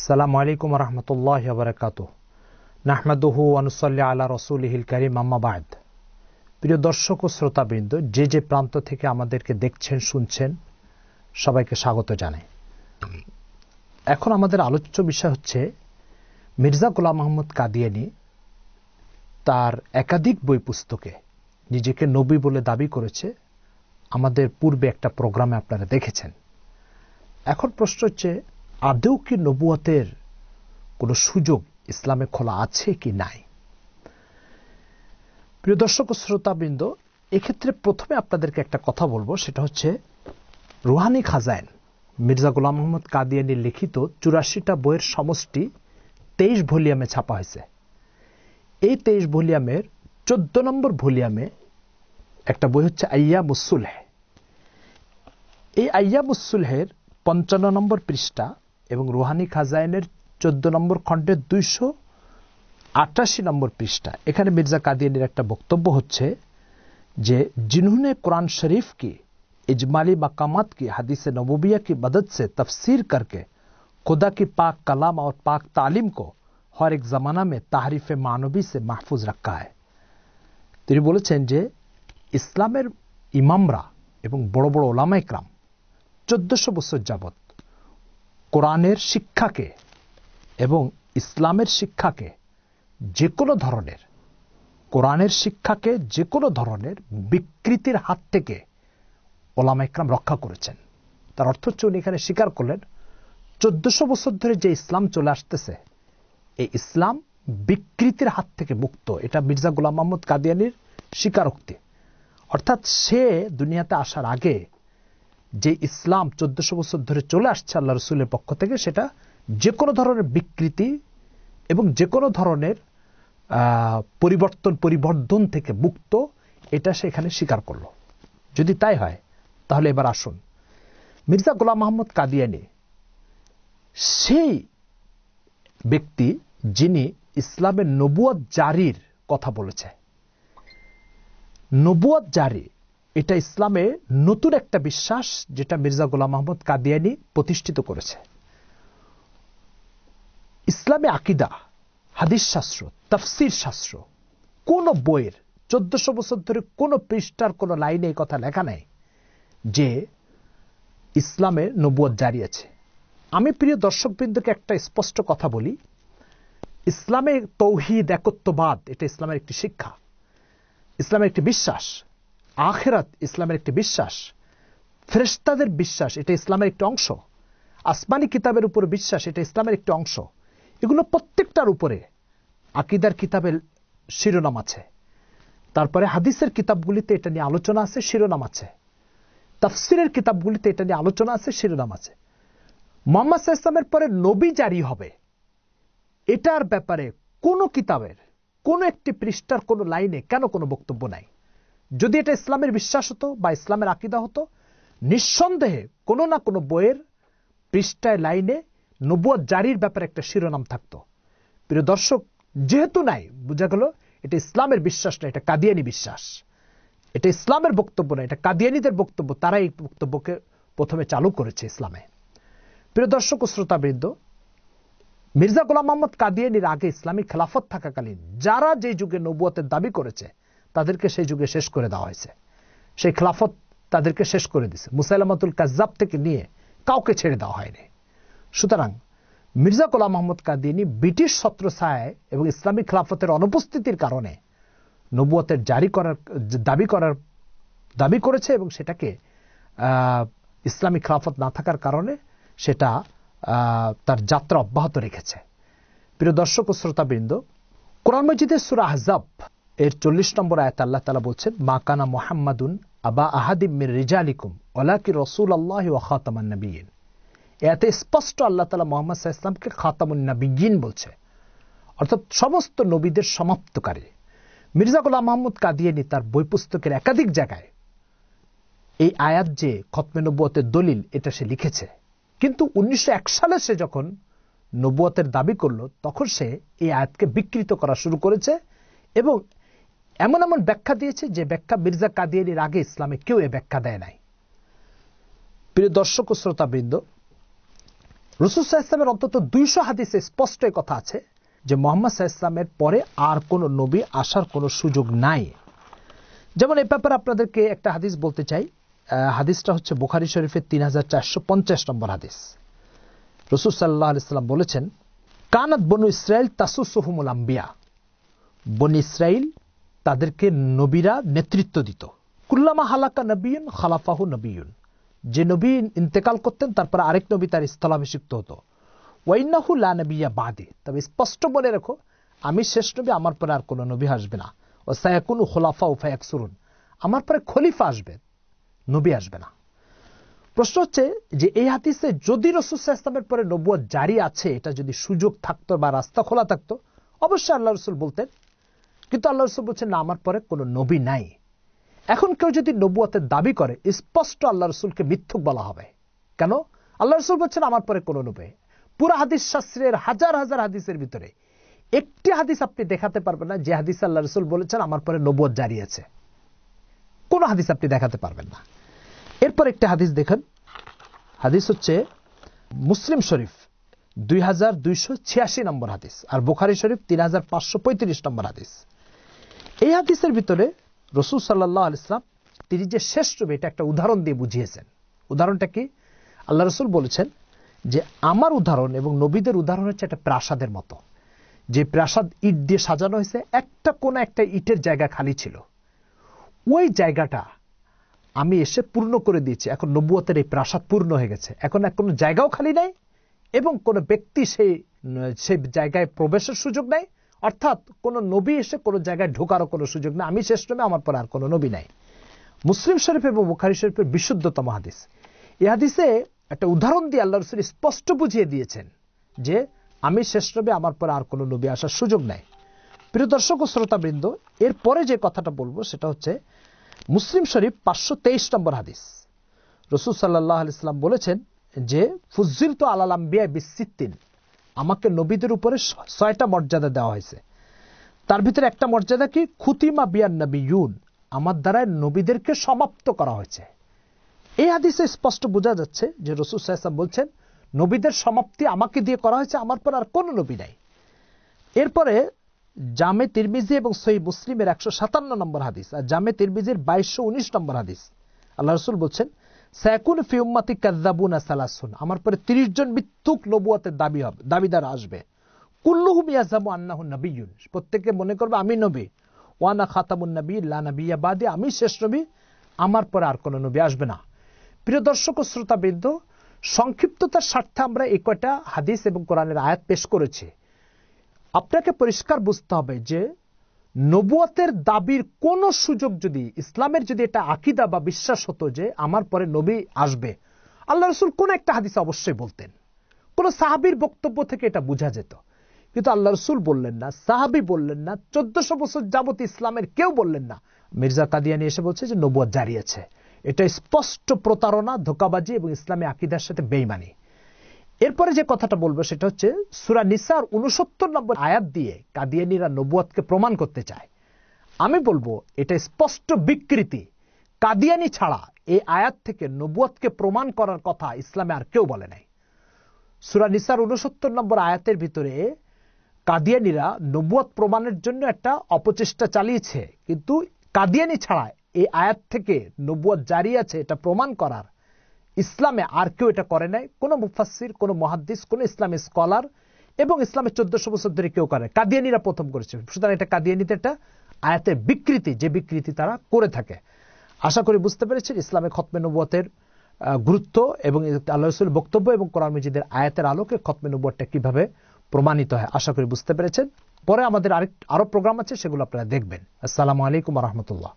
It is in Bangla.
আসসালামু আলাইকুম ওয়া রাহমাতুল্লাহি ওয়া বারাকাতুহু নাহমাদুহু ওয়া নুসাল্লি আলা রাসূলিহিল কারীম আম্মা বা'দ। প্রিয় দর্শক ও শ্রোতাবৃন্দ, যে প্রান্ত থেকে আমাদেরকে দেখছেন শুনছেন সবাইকে স্বাগত জানাই। এখন আমাদের আলোচ্য বিষয় হচ্ছে মির্জা গোলাম মোহাম্মদ কাদিয়ানী তার একাধিক বই পুস্তকে নিজেকে নবী বলে দাবি করেছে। আমাদের পূর্বে একটা প্রোগ্রামে আপনারা দেখেছেন। এখন প্রশ্ন হচ্ছে, আদৌ কি নবুয়তের কোনো সুযোগ ইসলামে খোলা আছে কি নাই? প্রিয় দর্শক ও শ্রোতাবৃন্দ, এক্ষেত্রে প্রথমে আপনাদেরকে একটা কথা বলবো, সেটা হচ্ছে রুহানি খাজাইন মির্জা গোলাম মোহাম্মদ কাদিয়ানীর লিখিত 84টা বইয়ের সমষ্টি 23 ভলিউমে ছাপা হয়েছে। এই 23 ভলিউমের 14 নম্বর ভলিউমে একটা বই হচ্ছে আইয়ামুস সুলহ। এই আইয়ামুস সুলহের 55 নম্বর পৃষ্ঠা এবং রুহানি খাজাইনের 14 নম্বর খণ্ডের 288 নম্বর পৃষ্ঠা, এখানে মির্জা কাদিয়ানীর একটা বক্তব্য হচ্ছে যে जिन्होंने कुरान शरीफ की इजमाली मकामात की हदीस नबूविया की मदद से तफसीर करके खुदा की पाक कलाम और पाक तालीम को हर एक जमाना में ताहरीफ मानवी से महफूज रखा है। তিনি বলেছেন যে ইসলামের ইমামরা এবং বড় বড় ওলামা ইকরাম 1400 বছর যাবত কোরআনের শিক্ষাকে এবং ইসলামের শিক্ষাকে যে কোনো ধরনের কোরআনের শিক্ষাকে যে কোনো ধরনের বিকৃতির হাত থেকে ওলামা ইকরাম রক্ষা করেছেন। তার অর্থ হচ্ছে উনি এখানে স্বীকার করলেন 1400 বছর ধরে যে ইসলাম চলে আসতেছে, এই ইসলাম বিকৃতির হাত থেকে মুক্ত। এটা মির্জা গোলাম মোহাম্মদ কাদিয়ানীর স্বীকারোক্তি। অর্থাৎ সে দুনিয়াতে আসার আগে যে ইসলাম 1400 বছর ধরে চলে আসছে আল্লাহ রসুলের পক্ষ থেকে, সেটা যে কোনো ধরনের বিকৃতি এবং যে কোনো ধরনের পরিবর্ধন থেকে মুক্ত, এটা সে এখানে স্বীকার করল। যদি তাই হয় তাহলে এবার আসুন, মির্জা গোলাম মোহাম্মদ কাদিয়ানী সেই ব্যক্তি যিনি ইসলামের নবুয়ত জারির কথা বলেছে। নবুয়ত জারি এটা ইসলামে নতুন একটা বিশ্বাস যেটা মির্জা গোলাম মোহাম্মদ কাদিয়ানী প্রতিষ্ঠিত করেছে। ইসলামে আকীদা, হাদিস শাস্ত্র, তাফসীর শাস্ত্র কোন বইয়ের 1400 বছর ধরে কোন পৃষ্ঠার কোন লাইনে এই কথা লেখা নাই যে ইসলামে নবুয়ত জারি আছে। আমি প্রিয় দর্শকবৃন্দকে একটা স্পষ্ট কথা বলি, ইসলামে তৌহিদ, একত্ববাদ এটা ইসলামের একটি শিক্ষা, ইসলামের একটি বিশ্বাস। আখিরাত ইসলামের একটি বিশ্বাস। ফেরেশতাদের বিশ্বাস এটা ইসলামের একটি অংশ। আসমানি কিতাবের উপর বিশ্বাস এটা ইসলামের একটি অংশ। এগুলো প্রত্যেকটার উপরে আকীদার কিতাবের শিরোনাম আছে। তারপরে হাদিসের কিতাবগুলিতে এটা নিয়ে আলোচনা আছে, শিরোনাম আছে। তাফসীরের কিতাবগুলিতে এটা নিয়ে আলোচনা আছে, শিরোনাম আছে। মুহাম্মদ সাল্লাল্লাহু আলাইহি ওয়াসাল্লামের পরে নবী জারি হবে, এটার ব্যাপারে কোন কিতাবের কোন একটি পৃষ্ঠার কোন লাইনে কেন কোনো বক্তব্য নাই। যদি এটা ইসলামের বিশ্বাস হতো বা ইসলামের আকীদা হতো, নিঃসন্দেহে কোনো না কোনো বইয়ের পৃষ্ঠায় লাইনে নবুয়ত জারির ব্যাপারে একটা শিরোনাম থাকতো। প্রিয় দর্শক, যেহেতু নাই, বোঝা গেল এটা ইসলামের বিশ্বাস না, এটা কাদিয়ানী বিশ্বাস। এটা ইসলামের বক্তব্য না, এটা কাদিয়ানীদের বক্তব্য। তারা এই বক্তব্যকে প্রথমে চালু করেছে ইসলামে। প্রিয় দর্শক ও শ্রোতাবৃন্দ, মির্জা গোলাম মোহাম্মদ কাদিয়ানীর আগে ইসলামী খেলাফত থাকাকালীন যারা যে যুগে নবুয়তের দাবি করেছে তাদেরকে সেই যুগে শেষ করে দেওয়া হয়েছে। সেই খেলাফত তাদেরকে শেষ করে দিয়েছে। মুসাইলামাতুল কাজ্জাব থেকে নিয়ে কাউকে ছেড়ে দেওয়া হয়নি। সুতরাং মির্জা গোলাম মোহাম্মদ কাদিয়ানী ব্রিটিশ ছত্রছায়ায় এবং ইসলামী খেলাফতের অনুপস্থিতির কারণে নবুয়তের দাবি করেছে এবং সেটাকে ইসলামী খেলাফত না থাকার কারণে সেটা তার যাত্রা অব্যাহত রেখেছে। প্রিয় দর্শক ও শ্রোতাবৃন্দ, কোরআন মাজিদের সূরা আহজাব এর 40 নম্বর আয়াতে আল্লাহ তাআলা বলছেন, মা কানা মুহাম্মাদুন আবা আহাদিম মির রিজালিকুম ওয়ালাকি রাসূলুল্লাহি ওয়া খাতামান নবিয়্যিন। এতে স্পষ্ট আল্লাহ তাআলা মুহাম্মদ সাল্লাল্লাহু আলাইহি ওয়াসাল্লামকে খাতামুন নবিয়্যিন বলছে, অর্থাৎ সমস্ত নবীদের সমাপ্তকারী। মির্জা গোলাম মোহাম্মদ কাদিয়ানী তার বই পুস্তকের একাধিক জায়গায় এই আয়াত যে খতমে নবুয়তের দলিল এটা সে লিখেছে। কিন্তু 1901 সালে সে যখন নবুয়তের দাবি করল, তখন সে এই আয়াতকে বিকৃত করা শুরু করেছে এবং এমন এমন ব্যাখ্যা দিয়েছে যে ব্যাখ্যা মির্জা কাদিয়ানীর আগে ইসলামে কেউ এ ব্যাখ্যা দেয় নাই। প্রিয় দর্শক ও শ্রোতাবৃন্দ, রাসূল সাল্লাল্লাহু আলাইহি ওয়াসাল্লামের অন্তত 200 হাদিসে স্পষ্ট এই কথা আছে যে মুহাম্মদ সাল্লাল্লাহু আলাইহি ওয়াসাল্লামের পরে আর কোন নবী আসার কোনো সুযোগ নাই। যেমন এই ব্যাপারে আপনাদেরকে একটা হাদিস বলতে চাই। হাদিসটা হচ্ছে বুখারী শরীফের 3450 নম্বর হাদিস। রাসূল সাল্লাল্লাহু আলাইহি ওয়াসাল্লাম বলেছেন, কানাত বনু ইসরাইল তাসুসুহুমুল আম্বিয়া, বনি ইসরাইল তাদেরকে নবীরা নেতৃত্ব দিত। কুল্লামা হালাকা নবিয়ুন খালাফাহু নবিয়ুন, যে নবী ইন্তেকাল করতেন তারপর আরেক নবী তার স্থলাভিষিক্ত হতো। ওয়াইন্নাহু লা নবিয়্যা বাদি, তবে স্পষ্ট বলে রাখো আমি শেষ নবী, আমার পরে আর কোনো নবী আসবে না। ও সায়াকুনু খুলাফা ও ফায়াকসুরুন, আমার পরে খলিফা আসবে, নবী আসবে না। প্রশ্ন হচ্ছে যে এই হাদিসে যদি রাসূল সাল্লাল্লাহু আলাইহি ওয়াসাল্লামের পরে নবুয়ত জারি আছে, এটা যদি সুযোগ থাকতো বা রাস্তা খোলা থাকতো অবশ্যই আল্লাহ রাসূল বলতেন, কিন্তু আল্লাহ রাসূল বলছেন না, আমার পরে কোনো নবী নাই। এখন কেউ যদি নবুয়তের দাবি করে স্পষ্ট আল্লাহ রাসূলকে মিথ্যুক বলা হবে। কেন? আল্লাহ রাসূল বলছেন আমার পরে কোনো নবী। পুরা হাদিস শাস্ত্রের হাজার হাজার হাদিসের ভিতরে একটি হাদিস আপনি দেখাতে পারবেন না যে হাদিস আল্লাহ রাসূল বলেছেন আমার পরে নবুয়ত জারি আছে। কোন হাদিস আপনি দেখাতে পারবেন না। এরপর একটা হাদিস দেখেন, হাদিস হচ্ছে মুসলিম শরীফ 2286 নম্বর হাদিস আর বুখারী শরীফ 3535 নম্বর হাদিস। এই হাদিসের ভিতরে রাসূল সাল্লাল্লাহু আলাইহি ওয়াসাল্লাম তিনি যে শ্রেষ্ঠ নবী এটা একটা উদাহরণ দিয়ে বুঝিয়েছেন। উদাহরণটা কি? আল্লাহ রাসূল বলেছেন যে আমার উদাহরণ এবং নবীদের উদাহরণ হচ্ছে একটা প্রাসাদের মতো, যে প্রাসাদ ইট দিয়ে সাজানো হয়েছে, একটা কোন একটা ইটের জায়গা খালি ছিল, ওই জায়গাটা আমি এসে পূর্ণ করে দিয়েছি। এখন নবুয়তের এই প্রাসাদ পূর্ণ হয়ে গেছে, এখন কোনো জায়গাও খালি নাই এবং কোন ব্যক্তি সেই জায়গায় প্রবেশের সুযোগ নাই, অর্থাৎ কোন নবী এসে কোন জায়গায় ঢোকারও কোনো সুযোগ নেই। আমি শেষ নবী, আমার পর আর কোনো নবী নাই। মুসলিম শরীফ এবং বুখারী শরীফের বিশুদ্ধতম হাদিস। এই হাদিসে একটা উদাহরণ দিয়ে আল্লাহ রাসূল স্পষ্ট বুঝিয়ে দিয়েছেন যে আমি শেষ নবী, আমার পর আর কোনো নবী আসার সুযোগ নাই। প্রিয় দর্শক ও শ্রোতাবৃন্দ, এরপরে যে কথাটা বলবো সেটা হচ্ছে মুসলিম শরীফ 523 নম্বর হাদিস। রাসূল সাল্লাল্লাহু আলাইহি ওয়াসাল্লাম বলেছেন যে ফুজ্জিলতু আলাল আম্বিয়া বিসিত্তিন, আমাকে নবীদের উপরে 6টা মর্যাদা দেওয়া হয়েছে। তার ভিতরে একটা মর্যাদা কি? খুতিমা বিয়ান নবিয়ুন, আমার দ্বারা নবীদেরকে সমাপ্ত করা হয়েছে। এই হাদিসে স্পষ্ট বোঝা যাচ্ছে যে রাসূল সাল্লাল্লাহু আলাইহি ওয়াসাল্লাম বলছেন নবীদের সমাপ্তি আমাকে দিয়ে করা হয়েছে, আমার পর আর কোনো নবী নাই। এরপরে জামে তিরমিজি এবং সহিহ মুসলিমের 157 নম্বর হাদিস আর জামে তিরমিজির 2219 নম্বর হাদিস, আল্লাহ রাসূল বলছেন সায়াকুন ফি উম্মতি কাযাবুনা সালাসুন, আমার পরে 30 জন মিথ্যুক নবুয়তের দাবিদার আসবে। কুল্লুহুম ইয়াযামু আন্নাহু নবিয়্যুন, প্রত্যেককে মনে করবে আমি নবী। ওয়া আনা খাতামুন নবী লা নবিয়্যা বাদি, আমি শেষ নবী, আমার পরে আর কোনো নবী আসবে না। প্রিয় দর্শক ও শ্রোতাবৃন্দ, সংক্ষিপ্ততার স্বার্থে আমরা এই কয়টা হাদিস এবং কোরআনের আয়াত পেশ করেছি। আপনাকে পরিষ্কার বুঝতে হবে যে নবুয়তের দাবির কোন সুযোগ যদি ইসলামের যদি এটা আকীদা বা বিশ্বাস হতো যে আমার পরে নবী আসবে, আল্লাহ রাসূল কোন একটা হাদিসে অবশ্যই বলতেন, কোন সাহাবীর বক্তব্য থেকে এটা বোঝা যেত। কিন্তু আল্লাহ রাসূল বললেন না, সাহাবী বললেন না, 1400 বছর যাবত ইসলামের কেউ বললেন না। মির্জা কাদিয়ানী এসে বলছে যে নবুয়ত জারি আছে। এটা স্পষ্ট প্রতারণা, ধোঁকাবাজি এবং ইসলামী আকীদার সাথে বেঈমানি। এরপরে যে কথাটা বলবো সেটা হচ্ছে সূরা নিসার 69 নম্বর আয়াত দিয়ে কাদিয়ানীরা নবুয়তকে প্রমাণ করতে চায়। আমি বলবো এটা স্পষ্ট বিকৃতি। কাদিয়ানী ছাড়া এই আয়াত থেকে নবুয়তকে প্রমাণ করার কথা ইসলামে আর কেউ বলে নাই। সূরা নিসার 69 নম্বর আয়াতের ভিতরে কাদিয়ানীরা নবুয়ত প্রমাণের জন্য একটা অপচেষ্টা চালিয়েছে, কিন্তু কাদিয়ানী ছাড়া এই আয়াত থেকে নবুয়ত জারি আছে এটা প্রমাণ করার ইসলামে আর কেউ এটা করে নাই। কোন মুফাসসির, কোন মুহাদ্দিস, কোন ইসলামী স্কলার এবং ইসলামের 1400 বছর ধরে কেউ করে, কাদিয়ানীরা প্রথম করেছে। সুতরাং এটা কাদিয়ানীতে একটা আয়াতের বিকৃতি, যে বিকৃতি তারা করে থাকে। আশা করি বুঝতে পেরেছেন ইসলামে খতমে নবুয়তের গুরুত্ব এবং আল্লাহ রাসূলের বক্তব্য এবং কোরআন মাজিদের আয়াতের আলোকে খতমে নবুয়তটা কিভাবে প্রমাণিত হয়। আশা করি বুঝতে পেরেছেন। পরে আমাদের আরো প্রোগ্রাম আছে, সেগুলো আপনারা দেখবেন। আসসালামু আলাইকুম ওয়া রাহমাতুল্লাহ।